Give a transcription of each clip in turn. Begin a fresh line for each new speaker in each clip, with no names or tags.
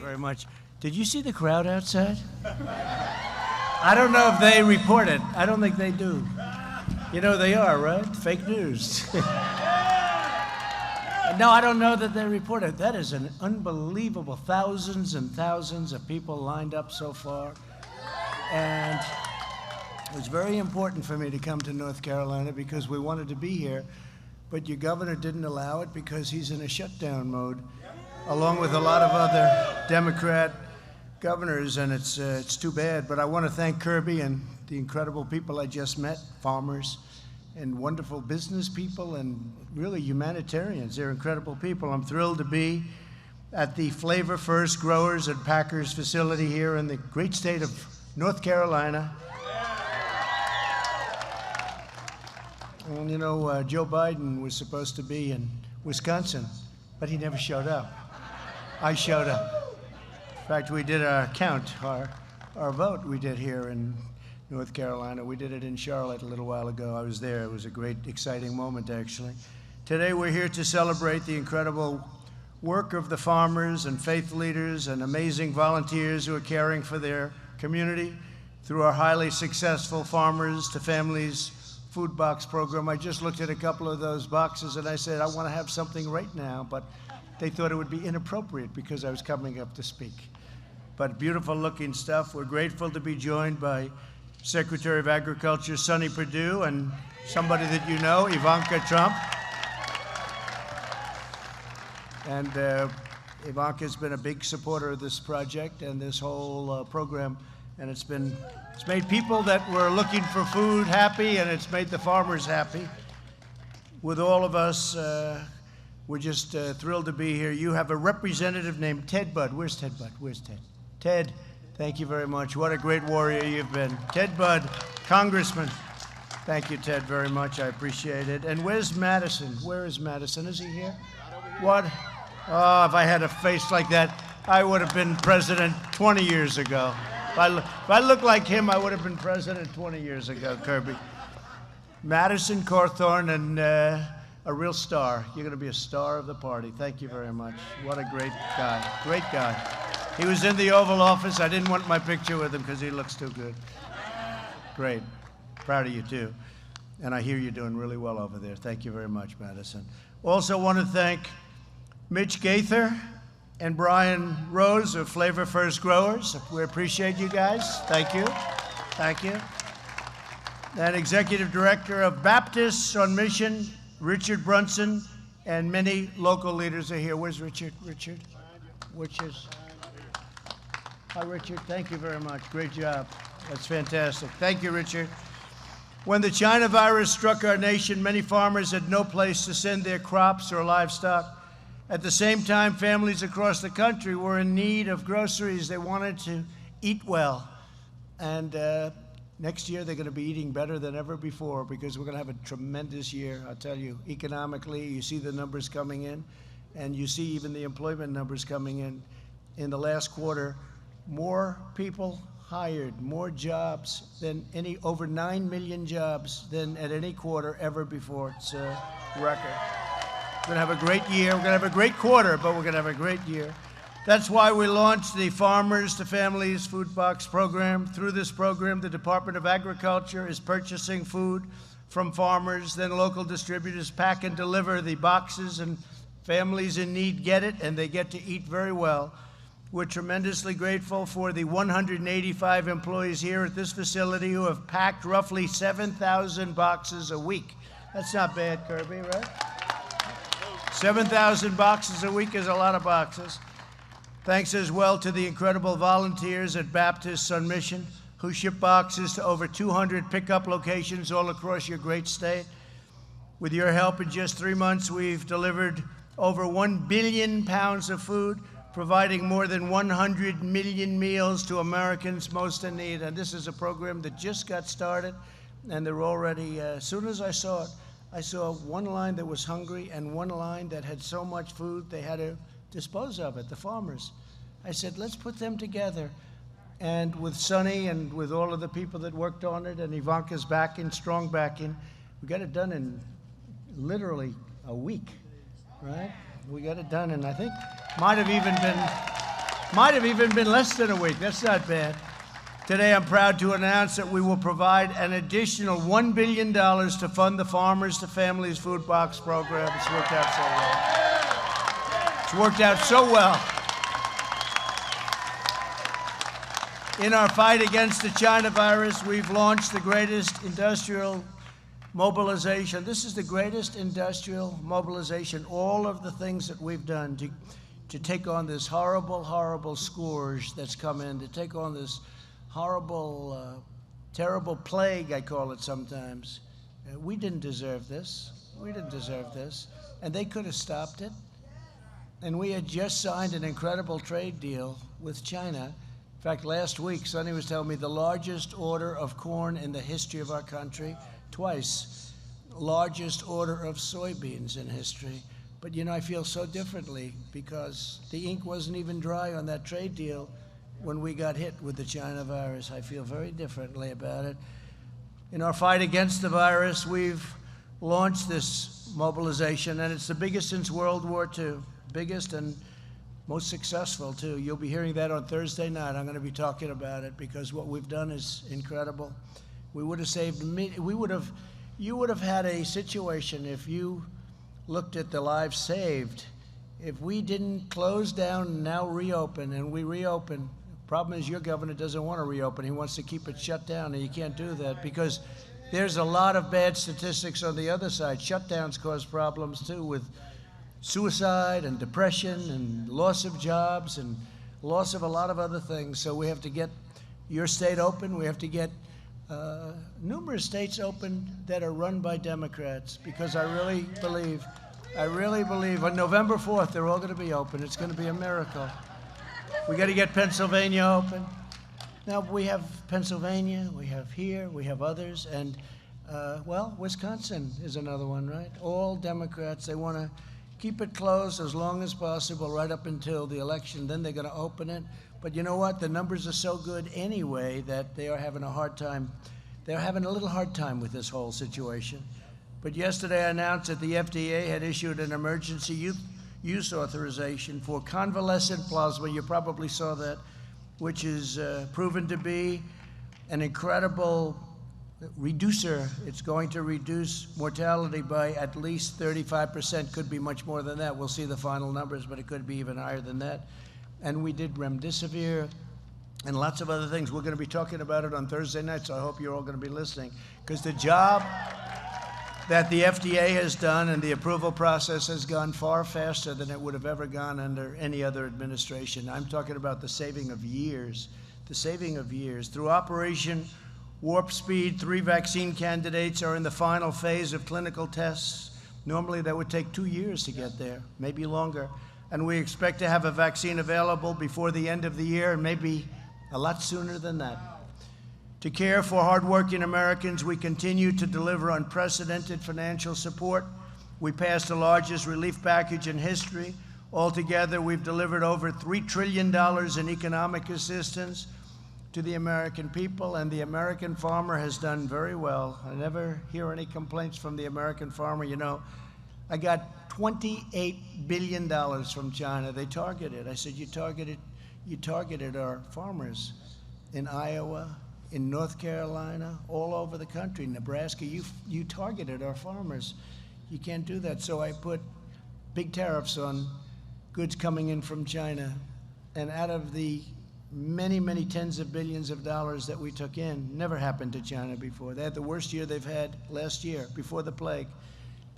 very much. Did you see the crowd outside? I don't know if they report it. I don't think they do. You know they are, right? Fake news. No, I don't know that they report it. That is an unbelievable, thousands and thousands of people lined up so far. And it was very important for me to come to North Carolina because we wanted to be here, but your governor didn't allow it because he's in a shutdown mode, along with a lot of other Democrat governors, and it's too bad. But I want to thank Kirby and the incredible people I just met, farmers and wonderful business people and really humanitarians. They're incredible people. I'm thrilled to be at the Flavor First Growers and Packers facility here in the great state of North Carolina. And you know, Joe Biden was supposed to be in Wisconsin, but he never showed up. I showed up. In fact, we did our count, our vote we did here in North Carolina. We did it in Charlotte a little while ago. I was there. It was a great, exciting moment, actually. Today, we're here to celebrate the incredible work of the farmers and faith leaders and amazing volunteers who are caring for their community through our highly successful Farmers to Families food box program. I just looked at a couple of those boxes and I said, I want to have something right now, but they thought it would be inappropriate because I was coming up to speak. But beautiful looking stuff. We're grateful to be joined by Secretary of Agriculture Sonny Perdue and somebody that you know, Ivanka Trump. And Ivanka's been a big supporter of this project and this whole program, and it's made people that were looking for food happy, and it's made the farmers happy. With all of us, we're just thrilled to be here. You have a representative named Ted Budd. Where's Ted Budd? Where's Ted? Ted, thank you very much. What a great warrior you've been. Ted Budd, Congressman. Thank you, Ted, very much. I appreciate it. And where's Madison? Where is Madison? Is he here? What? Oh, if I had a face like that, I would have been president 20 years ago. If I looked like him, I would have been president 20 years ago, Kirby. Madison Cawthorn, and a real star. You're going to be a star of the party. Thank you very much. What a great guy. Great guy. He was in the Oval Office. I didn't want my picture with him because he looks too good. Great. Proud of you, too. And I hear you're doing really well over there. Thank you very much, Madison. Also want to thank Mitch Gaither and Brian Rose of Flavor First Growers. We appreciate you guys. Thank you. Thank you. And Executive Director of Baptists on Mission, Richard Brunson, and many local leaders are here. Where's Richard? Richard? Which is? Hi, Richard. Thank you very much. Great job. That's fantastic. Thank you, Richard. When the China virus struck our nation, many farmers had no place to send their crops or livestock. At the same time, families across the country were in need of groceries. They wanted to eat well. And next year, they're going to be eating better than ever before because we're going to have a tremendous year. I'll tell you, economically, you see the numbers coming in, and you see even the employment numbers coming in. In the last quarter, more people hired, more jobs than over 9 million jobs than at any quarter ever before. It's a record. We're going to have a great year. We're going to have a great quarter, but we're going to have a great year. That's why we launched the Farmers to Families Food Box Program. Through this program, the Department of Agriculture is purchasing food from farmers, then local distributors pack and deliver the boxes, and families in need get it, and they get to eat very well. We're tremendously grateful for the 185 employees here at this facility who have packed roughly 7,000 boxes a week. That's not bad, Kirby, right? 7,000 boxes a week is a lot of boxes. Thanks as well to the incredible volunteers at Baptists on Mission who ship boxes to over 200 pickup locations all across your great state. With your help, in just 3 months, we've delivered over 1 billion pounds of food, providing more than 100 million meals to Americans most in need. And this is a program that just got started, and they're already, as soon as I saw it, I saw one line that was hungry and one line that had so much food they had to dispose of it, the farmers. I said, let's put them together. And with Sonny and with all of the people that worked on it, and Ivanka's backing, strong backing, we got it done in literally a week, right? We got it done, and I think might have even been Might have even been less than a week. That's not bad. Today, I'm proud to announce that we will provide an additional $1 billion to fund the Farmers to Families Food Box program. It's worked out so well. It's worked out so well. In our fight against the China virus, we've launched the greatest industrial mobilization. This is the greatest industrial mobilization. All of the things that we've done to take on this horrible, horrible scourge that's come in, to take on this horrible, terrible plague, I call it sometimes. We didn't deserve this. We didn't deserve this. And they could have stopped it. And we had just signed an incredible trade deal with China. In fact, last week, Sonny was telling me the largest order of corn in the history of our country, twice, largest order of soybeans in history. But, you know, I feel so differently because the ink wasn't even dry on that trade deal when we got hit with the China virus. I feel very differently about it. In our fight against the virus, we've launched this mobilization, and it's the biggest since World War II, biggest and most successful, too. You'll be hearing that on Thursday night. I'm going to be talking about it because what we've done is incredible. We would have saved, you would have had a situation if you looked at the lives saved. If we didn't close down and now reopen, and we reopen, the problem is your governor doesn't want to reopen. He wants to keep it shut down, and you can't do that because there's a lot of bad statistics on the other side. Shutdowns cause problems, too, with suicide and depression and loss of jobs and loss of a lot of other things. So we have to get your state open. We have to get numerous states open that are run by Democrats because I really believe on November 4th, they're all going to be open. It's going to be a miracle. We got to get Pennsylvania open. Now, we have Pennsylvania, we have here, we have others, and, well, Wisconsin is another one, right? All Democrats, they want to keep it closed as long as possible right up until the election. Then they're going to open it. But you know what? The numbers are so good anyway that they are having a hard time. They're having a little hard time with this whole situation. But yesterday I announced that the FDA had issued an emergency use authorization for convalescent plasma. You probably saw that, which is proven to be an incredible reducer. It's going to reduce mortality by at least 35%, could be much more than that. We'll see the final numbers, but it could be even higher than that. And we did remdesivir and lots of other things. We're going to be talking about it on Thursday night, so I hope you're all going to be listening, because the job that the FDA has done and the approval process has gone far faster than it would have ever gone under any other administration. I'm talking about the saving of years, Through Operation Warp Speed, 3 vaccine candidates are in the final phase of clinical tests. Normally that would take 2 years to get there, maybe longer. And we expect to have a vaccine available before the end of the year, and maybe a lot sooner than that. To care for hardworking Americans, we continue to deliver unprecedented financial support. We passed the largest relief package in history. Altogether, we've delivered over $3 trillion in economic assistance to the American people, and the American farmer has done very well. I never hear any complaints from the American farmer. You know, I got $28 billion from China. They targeted. I said, you targeted our farmers in Iowa, in North Carolina, all over the country, Nebraska. You targeted our farmers. You can't do that. So I put big tariffs on goods coming in from China. And out of the many, many tens of billions of dollars that we took in, never happened to China before. They had the worst year they've had last year, before the plague.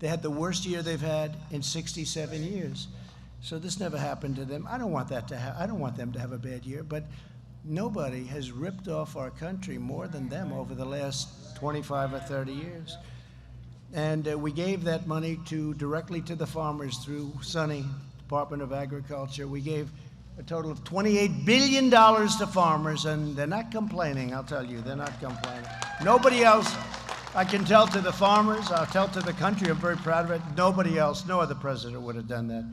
They had the worst year they've had in 67 years. So this never happened to them. I don't want that to happen. I don't want them to have a bad year, but nobody has ripped off our country more than them over the last 25 or 30 years. And we gave that money directly to the farmers through Sonny, Department of Agriculture. We gave a total of $28 billion to farmers, and they're not complaining, I'll tell you, they're not complaining. Nobody else, I can tell to the farmers, I'll tell to the country, I'm very proud of it, nobody else, no other president would have done that.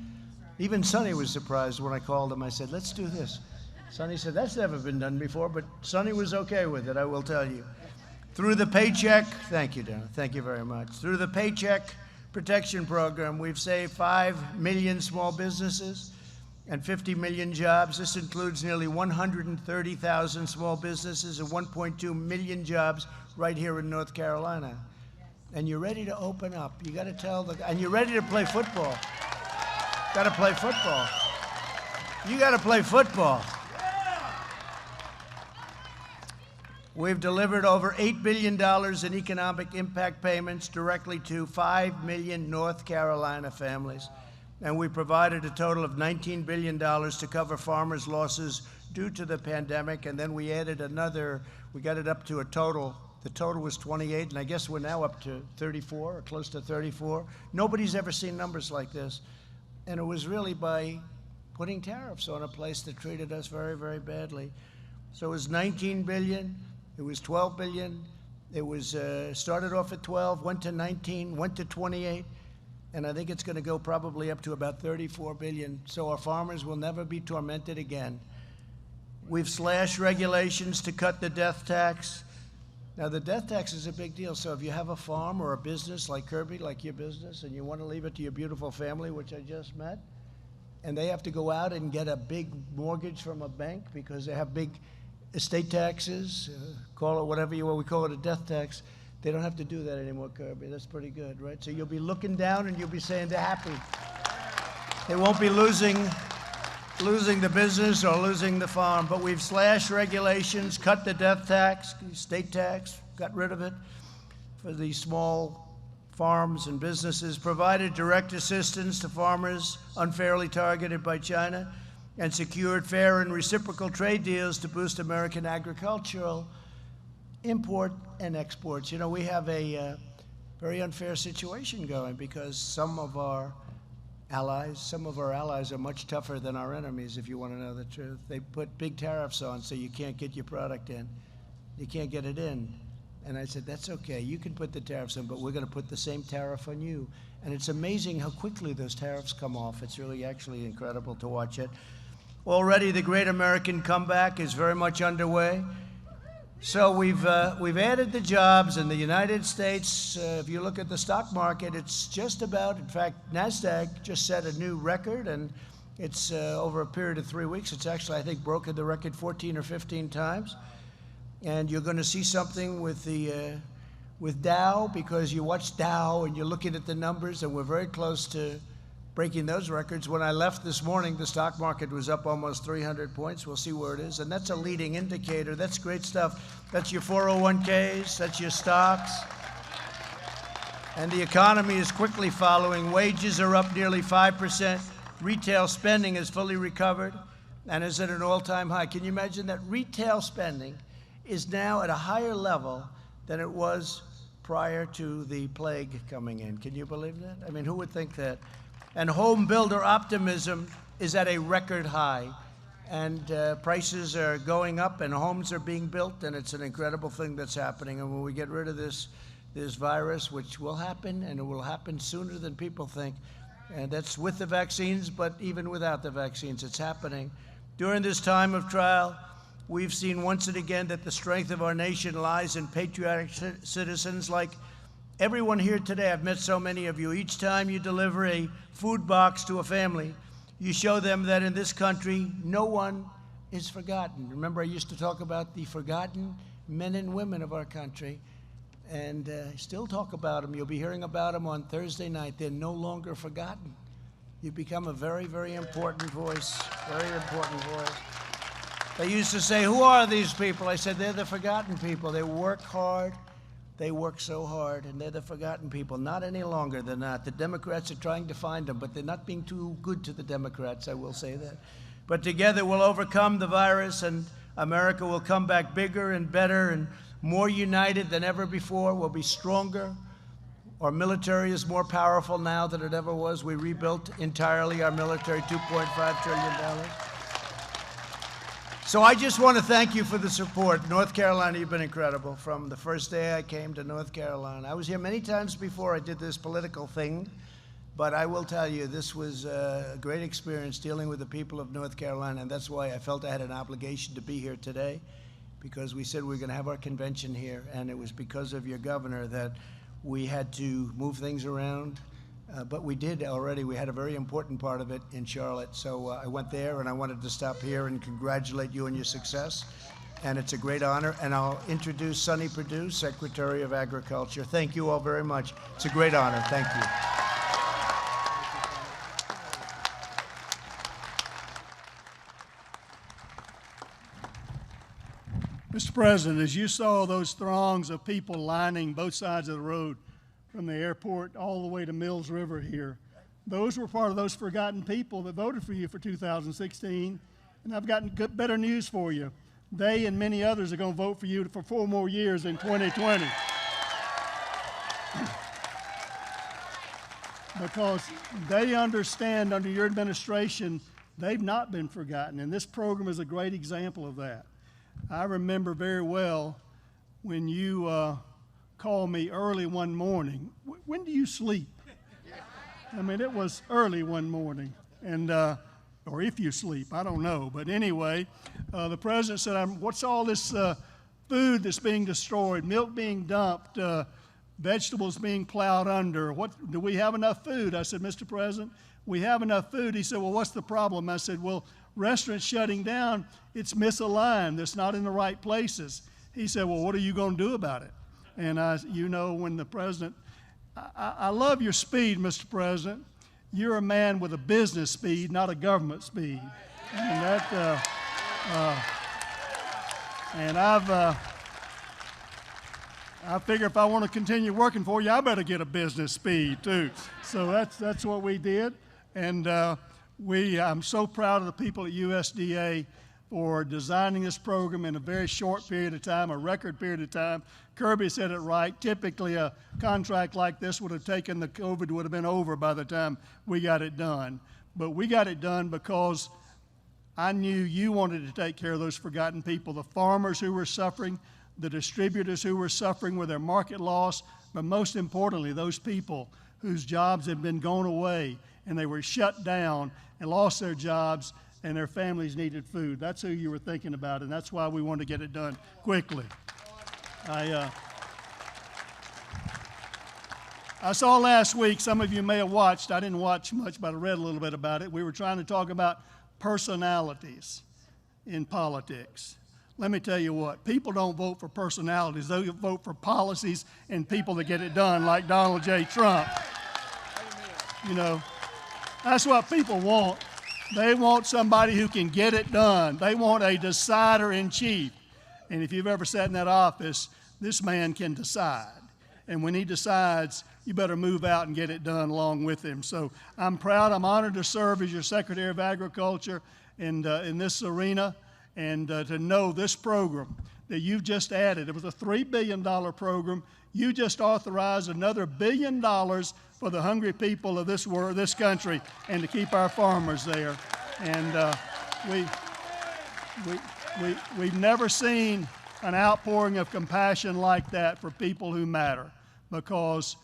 Even Sonny was surprised when I called him. I said, let's do this. Sonny said, that's never been done before, but Sonny was okay with it, I will tell you. Through the Paycheck, thank you, Dana, thank you very much. Through the Paycheck Protection Program, we've saved 5 million small businesses, and 50 million jobs. This includes nearly 130,000 small businesses and 1.2 million jobs right here in North Carolina. And you're ready to open up. You got to tell and you're ready to play football. Got to play football. You got to play football. We've delivered over $8 billion in economic impact payments directly to 5 million North Carolina families. And we provided a total of $19 billion to cover farmers' losses due to the pandemic. And then we added another, we got it up to a total. The total was 28, and I guess we're now up to 34, or close to 34. Nobody's ever seen numbers like this. And it was really by putting tariffs on a place that treated us very, very badly. So it was 19 billion. It was 12 billion. It was started off at 12, went to 19, went to 28, and I think it's going to go probably up to about 34 billion. So our farmers will never be tormented again. We've slashed regulations to cut the death tax. Now, the death tax is a big deal. So if you have a farm or a business like Kirby, like your business, and you want to leave it to your beautiful family, which I just met, and they have to go out and get a big mortgage from a bank because they have big estate taxes, call it whatever you want, we call it a death tax. They don't have to do that anymore, Kirby. That's pretty good, right? So you'll be looking down and you'll be saying they're happy. They won't be losing the business or losing the farm. But we've slashed regulations, cut the death tax, state tax, got rid of it for these small farms and businesses, provided direct assistance to farmers unfairly targeted by China, and secured fair and reciprocal trade deals to boost American agricultural import and exports. You know, we have a very unfair situation going because some of our allies are much tougher than our enemies, if you want to know the truth. They put big tariffs on so you can't get your product in. You can't get it in. And I said, that's okay, you can put the tariffs in, but we're going to put the same tariff on you. And it's amazing how quickly those tariffs come off. It's really actually incredible to watch it. Already the great American comeback is very much underway. So we've added the jobs in the United States. If you look at the stock market, it's just about, in fact, NASDAQ just set a new record, and it's over a period of 3 weeks. It's actually, I think, broken the record 14 or 15 times. And you're going to see something with Dow, because you watch Dow and you're looking at the numbers, and we're very close to breaking those records. When I left this morning, the stock market was up almost 300 points. We'll see where it is. And that's a leading indicator. That's great stuff. That's your 401ks. That's your stocks. And the economy is quickly following. Wages are up nearly 5%. Retail spending is fully recovered and is at an all-time high. Can you imagine that retail spending is now at a higher level than it was prior to the plague coming in? Can you believe that? I mean, who would think that? And home builder optimism is at a record high. And prices are going up and homes are being built, and it's an incredible thing that's happening. And when we get rid of this virus, which will happen, and it will happen sooner than people think, and that's with the vaccines, but even without the vaccines, it's happening. During this time of trial, we've seen once and again that the strength of our nation lies in patriotic citizens like everyone here today. I've met so many of you. Each time you deliver a food box to a family, you show them that in this country, no one is forgotten. Remember, I used to talk about the forgotten men and women of our country, and still talk about them. You'll be hearing about them on Thursday night. They're no longer forgotten. You've become a very, very important voice, very important voice. They used to say, who are these people? I said, they're the forgotten people. They work hard. They work so hard, and they're the forgotten people. Not any longer, they're not. The Democrats are trying to find them, but they're not being too good to the Democrats, I will say that. But together we'll overcome the virus, and America will come back bigger and better and more united than ever before. We'll be stronger. Our military is more powerful now than it ever was. We rebuilt entirely our military, $2.5 trillion. So I just want to thank you for the support. North Carolina, you've been incredible. From the first day I came to North Carolina. I was here many times before I did this political thing, but I will tell you, this was a great experience dealing with the people of North Carolina, and that's why I felt I had an obligation to be here today, because we said we were going to have our convention here, and it was because of your governor that we had to move things around. but we did already. We had a very important part of it in Charlotte. So I went there, and I wanted to stop here and congratulate you on your success. And it's a great honor. And I'll introduce Sonny Perdue, Secretary of Agriculture. Thank you all very much. It's a great honor. Thank you.
Mr. President, as you saw those throngs of people lining both sides of the road from the airport all the way to Mills River here, those were part of those forgotten people that voted for you for 2016. And I've got better news for you. They and many others are going to vote for you for 4 more years in 2020. Because they understand under your administration, they've not been forgotten. And this program is a great example of that. I remember very well when you called me early one morning. When do you sleep? I mean, it was early one morning, and or if you sleep, I don't know. But anyway, the president said, what's all this food that's being destroyed, milk being dumped, vegetables being plowed under? Do we have enough food? I said, Mr. President, we have enough food. He said, well, what's the problem? I said, well, restaurants shutting down, it's misaligned. It's not in the right places. He said, well, what are you going to do about it? And when the president, I love your speed, Mr. President. You're a man with a business speed, not a government speed. And I figure if I want to continue working for you, I better get a business speed too. So that's what we did. And I'm so proud of the people at USDA for designing this program in a very short period of time, a record period of time. Kirby said it right. Typically, a contract like this would have taken, the COVID would have been over by the time we got it done. But we got it done because I knew you wanted to take care of those forgotten people, the farmers who were suffering, the distributors who were suffering with their market loss, but most importantly, those people whose jobs had been gone away and they were shut down and lost their jobs and their families needed food. That's who you were thinking about, and that's why we wanted to get it done quickly. I saw last week, some of you may have watched, I didn't watch much, but I read a little bit about it. We were trying to talk about personalities in politics. Let me tell you what, people don't vote for personalities, they vote for policies and people that get it done, like Donald J. Trump. You know, that's what people want. They want somebody who can get it done. They want a decider-in-chief. And if you've ever sat in that office, this man can decide. And when he decides, you better move out and get it done along with him. So I'm proud, I'm honored to serve as your Secretary of Agriculture in this arena, and to know this program that you've just added. It was a $3 billion program. You just authorized another $1 billion for the hungry people of this country, and to keep our farmers there. And we've never seen an outpouring of compassion like that for people who matter, because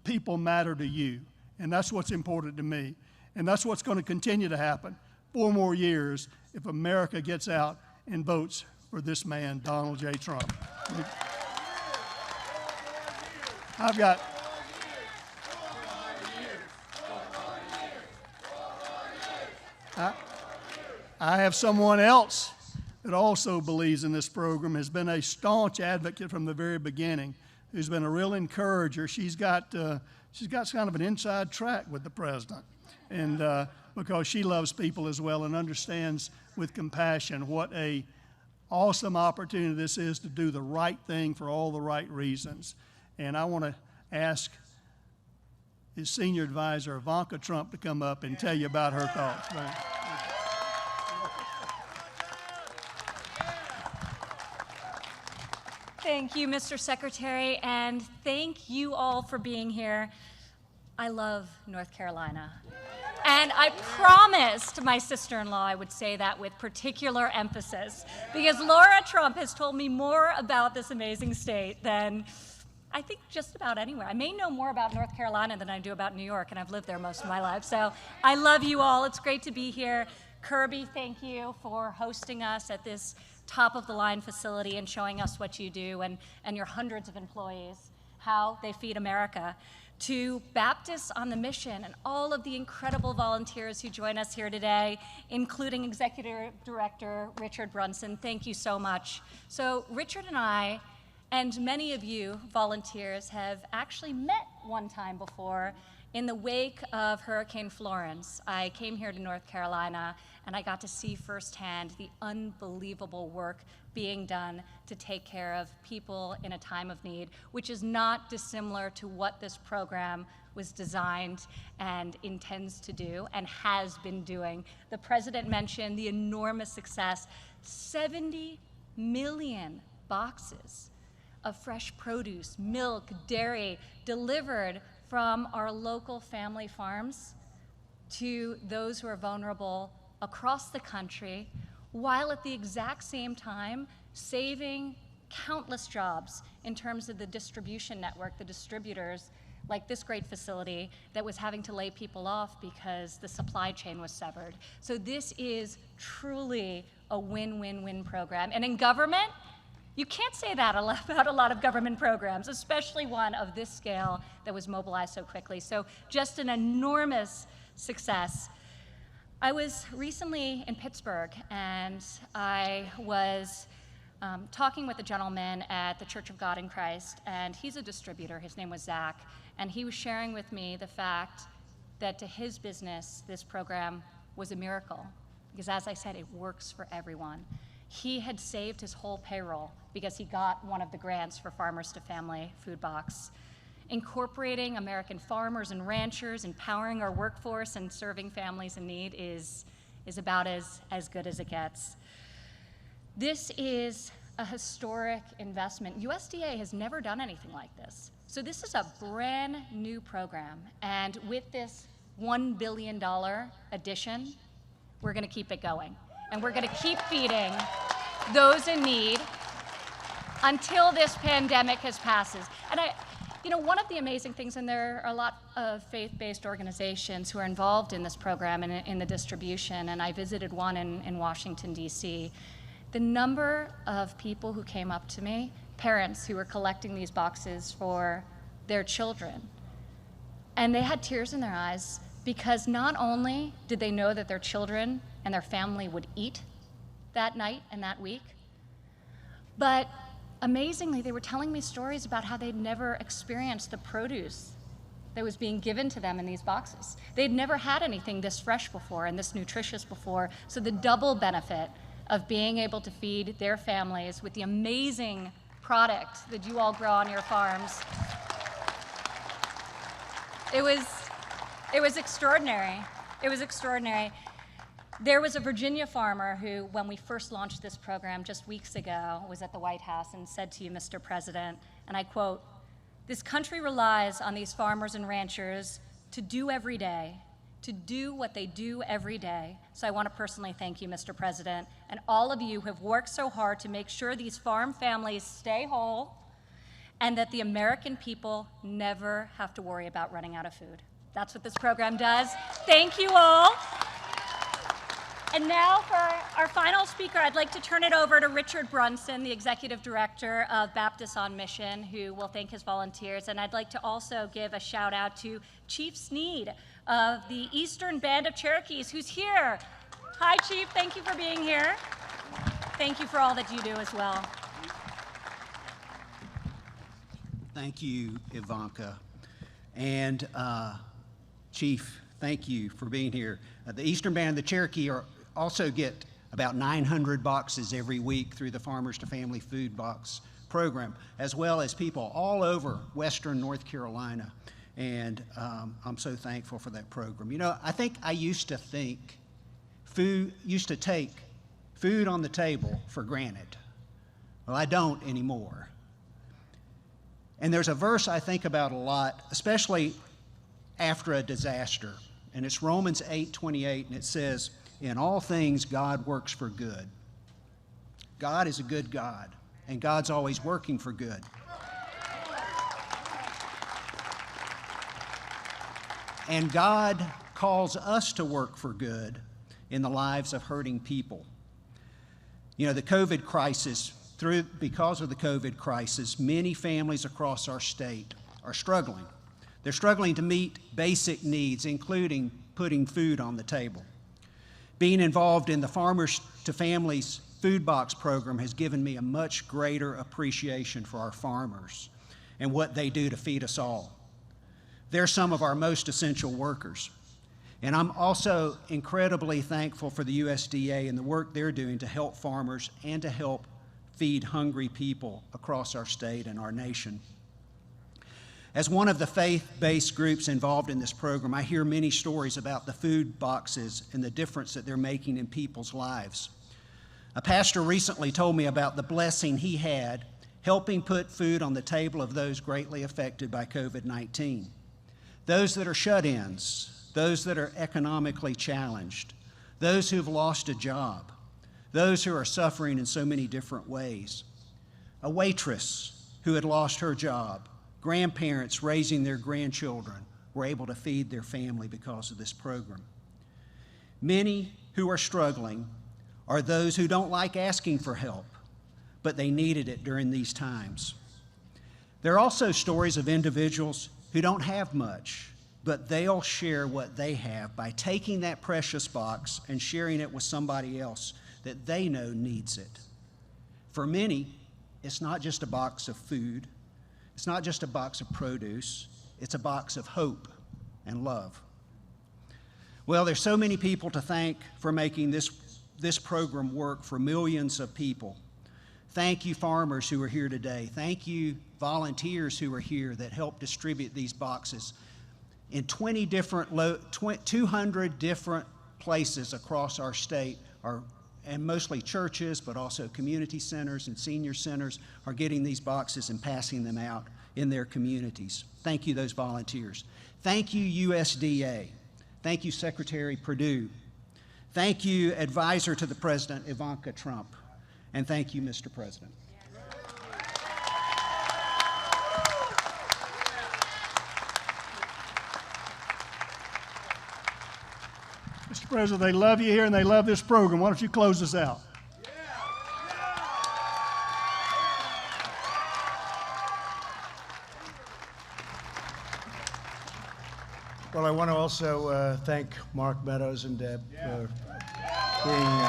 people matter to you, and that's what's important to me. And that's what's going to continue to happen 4 more years if America gets out and votes for this man, Donald J. Trump. I have someone else that also believes in this program, has been a staunch advocate from the very beginning, who's been a real encourager. She's got kind of an inside track with the president, and because she loves people as well and understands with compassion what a awesome opportunity this is to do the right thing for all the right reasons. And I want to ask his senior advisor, Ivanka Trump, to come up and tell you about her thoughts.
Thank you, Mr. Secretary, and thank you all for being here. I love North Carolina. And I promised my sister-in-law I would say that with particular emphasis, because Laura Trump has told me more about this amazing state than I think just about anywhere. I may know more about North Carolina than I do about New York, and I've lived there most of my life. So I love you all. It's great to be here. Kirby, thank you for hosting us at this top-of-the-line facility and showing us what you do, and your hundreds of employees, how they feed America. to Baptists on the Mission and all of the incredible volunteers who join us here today, including Executive Director Richard Brunson. Thank you so much. So Richard and I, and many of you volunteers, have actually met one time before in the wake of Hurricane Florence. I came here to North Carolina and I got to see firsthand the unbelievable work being done to take care of people in a time of need, which is not dissimilar to what this program was designed and intends to do and has been doing. The president mentioned the enormous success, 70 million boxes of fresh produce, milk, dairy delivered from our local family farms to those who are vulnerable across the country, while at the exact same time saving countless jobs in terms of the distribution network, the distributors, like this great facility that was having to lay people off because the supply chain was severed. So this is truly a win-win-win program. And in government, you can't say that about a lot of government programs, especially one of this scale that was mobilized so quickly. So just an enormous success. I was recently in Pittsburgh, and I was talking with a gentleman at the Church of God in Christ, and he's a distributor. His name was Zach, and he was sharing with me the fact that to his business, this program was a miracle, because as I said, it works for everyone. He had saved his whole payroll because he got one of the grants for Farmers to Family Food Box. Incorporating American farmers and ranchers, empowering our workforce, and serving families in need is about as good as it gets. This is a historic investment. USDA has never done anything like this. So this is a brand new program. And with this $1 billion addition, we're gonna keep it going. And we're gonna keep feeding those in need until this pandemic has passes. And one of the amazing things, and there are a lot of faith-based organizations who are involved in this program and in the distribution, and I visited one in Washington, D.C. The number of people who came up to me, parents who were collecting these boxes for their children, and they had tears in their eyes because not only did they know that their children and their family would eat that night and that week, but amazingly, they were telling me stories about how they'd never experienced the produce that was being given to them in these boxes. They'd never had anything this fresh before and this nutritious before, so the double benefit of being able to feed their families with the amazing product that you all grow on your farms. It was extraordinary. It was extraordinary. There was a Virginia farmer who, when we first launched this program just weeks ago, was at the White House and said to you, Mr. President, and I quote, "This country relies on these farmers and ranchers to do what they do every day. So I want to personally thank you, Mr. President, and all of you who have worked so hard to make sure these farm families stay whole and that the American people never have to worry about running out of food." That's what this program does. Thank you all. And now for our final speaker, I'd like to turn it over to Richard Brunson, the Executive Director of Baptists on Mission, who will thank his volunteers. And I'd like to also give a shout out to Chief Sneed of the Eastern Band of Cherokees, who's here. Hi, Chief, thank you for being here. Thank you for all that you do as well.
Thank you, Ivanka. And Chief, thank you for being here. The Eastern Band of the Cherokee also get about 900 boxes every week through the Farmers to Family Food Box program, as well as people all over Western North Carolina. And I'm so thankful for that program. You know, I think I used to take food on the table for granted. Well, I don't anymore. And there's a verse I think about a lot, especially after a disaster. And it's Romans 8:28, and it says, "In all things, God works for good." God is a good God, and God's always working for good. And God calls us to work for good in the lives of hurting people. You know, the COVID crisis, because of the COVID crisis, many families across our state are struggling. They're struggling to meet basic needs, including putting food on the table. Being involved in the Farmers to Families Food Box program has given me a much greater appreciation for our farmers and what they do to feed us all. They're some of our most essential workers. And I'm also incredibly thankful for the USDA and the work they're doing to help farmers and to help feed hungry people across our state and our nation. As one of the faith-based groups involved in this program, I hear many stories about the food boxes and the difference that they're making in people's lives. A pastor recently told me about the blessing he had helping put food on the table of those greatly affected by COVID-19. Those that are shut-ins, those that are economically challenged, those who've lost a job, those who are suffering in so many different ways. A waitress who had lost her job, grandparents raising their grandchildren were able to feed their family because of this program. Many who are struggling are those who don't like asking for help, but they needed it during these times. There are also stories of individuals who don't have much, but they'll share what they have by taking that precious box and sharing it with somebody else that they know needs it. For many, it's not just a box of food, it's not just a box of produce, it's a box of hope and love. Well, there's so many people to thank for making this program work for millions of people. Thank you, farmers who are here today. Thank you, volunteers who are here that help distribute these boxes in 200 different places across our state, and mostly churches, but also community centers and senior centers are getting these boxes and passing them out in their communities. Thank you, those volunteers. Thank you, USDA. Thank you, Secretary Perdue. Thank you, Advisor to the President, Ivanka Trump. And thank you, Mr. President.
Mr. President, they love you here and they love this program. Why don't you close us out?
Well, I want to also thank Mark Meadows and Deb for being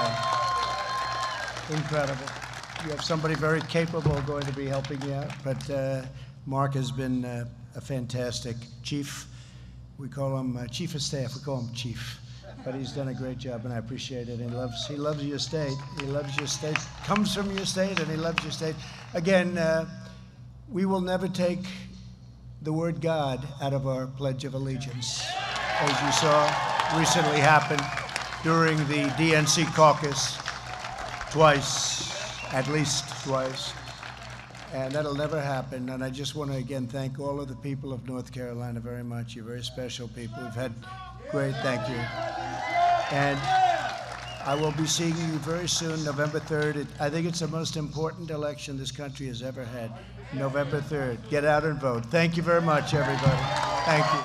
incredible. You have somebody very capable going to be helping you out, but Mark has been a fantastic chief. We call him chief of staff. We call him chief, but he's done a great job, and I appreciate it. He loves your state. He loves your state. Comes from your state, and he loves your state. Again, we will never take the word God out of our Pledge of Allegiance, as you saw recently happen during the DNC caucus twice, at least twice, and that'll never happen. And I just want to again thank all of the people of North Carolina very much. You're very special people. We've had great, thank you. And I will be seeing you very soon, November 3rd. I think it's the most important election this country has ever had. November 3rd. Get out and vote. Thank you very much, everybody. Thank you.